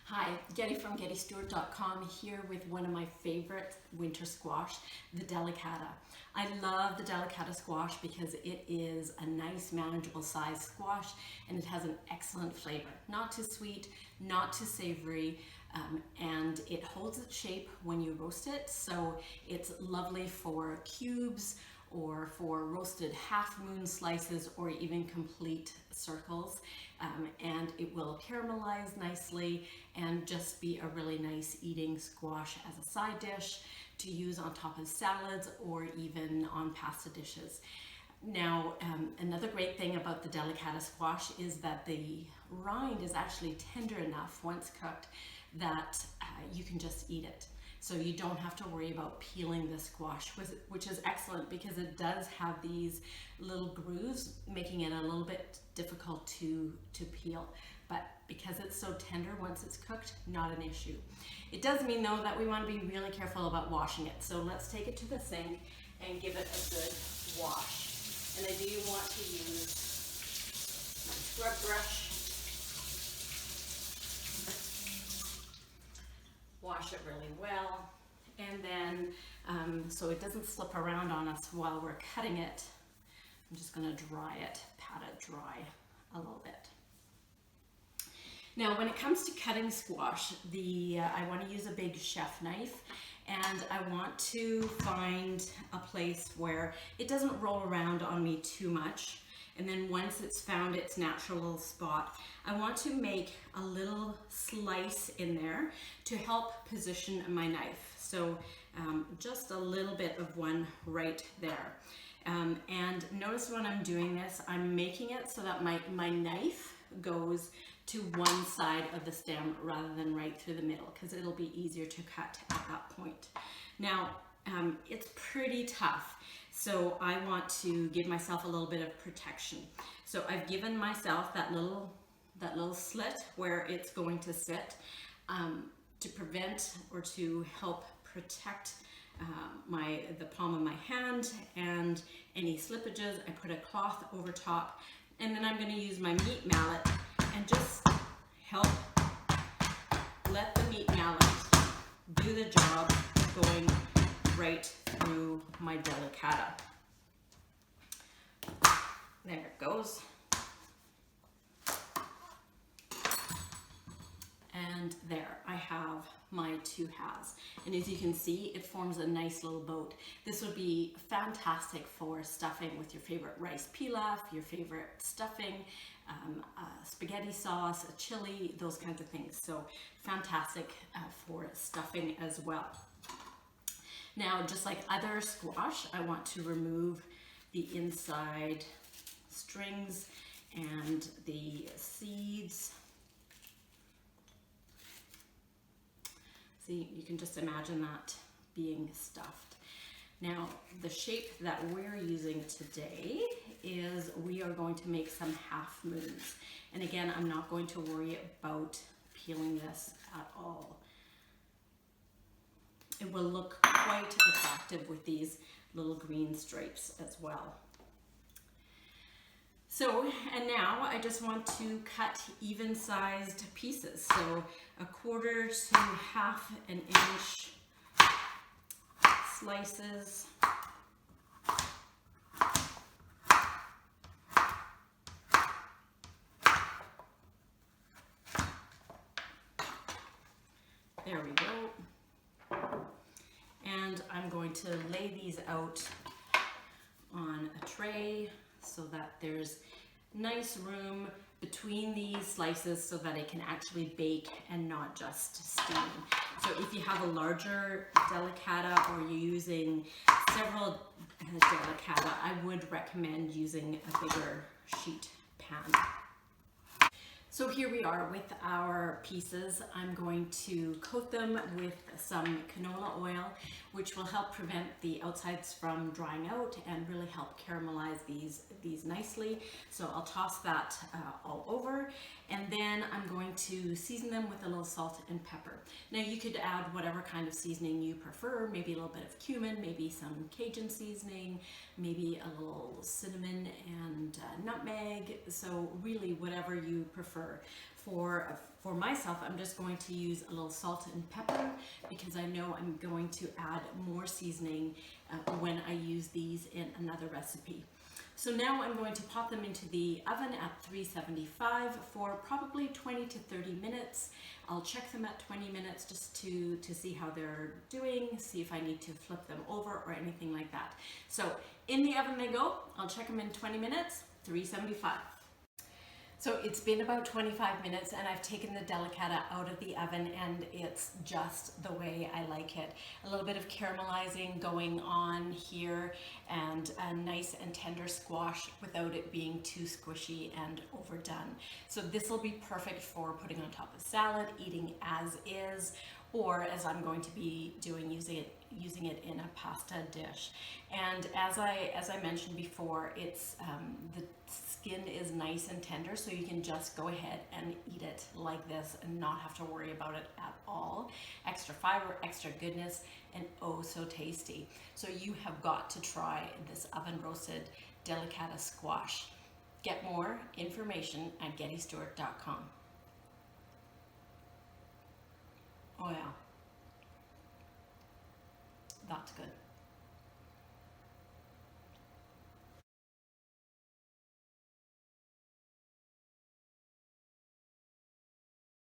Hi, Getty from GettyStewart.com here with one of my favorite winter squash, the Delicata. I love the Delicata squash because it is a nice manageable size squash and it has an excellent flavor. Not too sweet, not too savory, and it holds its shape when you roast it, so it's lovely for cubes or for roasted half moon slices or even complete circles, and it will caramelize nicely and just be a really nice eating squash as a side dish to use on top of salads or even on pasta dishes. Now, another great thing about the Delicata squash is that the rind is actually tender enough once cooked that you can just eat it. So you don't have to worry about peeling the squash, which is excellent because it does have these little grooves, making it a little bit difficult to peel. But because it's so tender once it's cooked, not an issue. It does mean though that we want to be really careful about washing it. So let's take it to the sink and give it a good wash. And I do want to use my scrub brush. Wash it really well, and then so it doesn't slip around on us while we're cutting it, I'm just going to dry it, pat it dry a little bit. Now when it comes to cutting squash, I want to use a big chef knife, and I want to find a place where it doesn't roll around on me too much. And then once it's found its natural little spot, I want to make a little slice in there to help position my knife. So just a little bit of one right there. And notice when I'm doing this, I'm making it so that my knife goes to one side of the stem rather than right through the middle, because it'll be easier to cut at that point. Now, it's pretty tough. So I want to give myself a little bit of protection. So I've given myself that little slit where it's going to sit to prevent or to help protect the palm of my hand and any slippages. I put a cloth over top, and then I'm going to use my meat mallet and just help let the meat mallet do the job, going right through my Delicata. There it goes. And there I have my two halves. And as you can see, it forms a nice little boat. This would be fantastic for stuffing with your favorite rice pilaf, your favorite stuffing, spaghetti sauce, a chili, those kinds of things. So fantastic for stuffing as well. Now, just like other squash, I want to remove the inside strings and the seeds. See, you can just imagine that being stuffed. Now, the shape that we're using today is we are going to make some half moons. And again, I'm not going to worry about peeling this at all. It will look quite attractive with these little green stripes as well. So, and now I just want to cut even-sized pieces. So 1/4 to 1/2 inch slices. There we go. And I'm going to lay these out on a tray so that there's nice room between these slices so that it can actually bake and not just steam. So if you have a larger Delicata or you're using several Delicata, I would recommend using a bigger sheet pan. So here we are with our pieces. I'm going to coat them with some canola oil, which will help prevent the outsides from drying out and really help caramelize these nicely. So I'll toss that all over, and then I'm going to season them with a little salt and pepper. Now you could add whatever kind of seasoning you prefer, maybe a little bit of cumin, maybe some Cajun seasoning, maybe a little cinnamon and nutmeg. So really whatever you prefer. For myself, I'm just going to use a little salt and pepper because I know I'm going to add more seasoning when I use these in another recipe. So now I'm going to pop them into the oven at 375 for probably 20 to 30 minutes. I'll check them at 20 minutes just to see how they're doing, see if I need to flip them over or anything like that. So in the oven they go. I'll check them in 20 minutes, 375. So it's been about 25 minutes and I've taken the Delicata out of the oven and it's just the way I like it. A little bit of caramelizing going on here and a nice and tender squash without it being too squishy and overdone. So this will be perfect for putting on top of salad, eating as is, or as I'm going to be doing, using it in a pasta dish. And as I mentioned before, it's the skin is nice and tender, so you can just go ahead and eat it like this and not have to worry about it at all. Extra fiber, extra goodness, and oh so tasty. So you have got to try this oven roasted Delicata squash. Get more information at gettystewart.com. Oh yeah, that's good.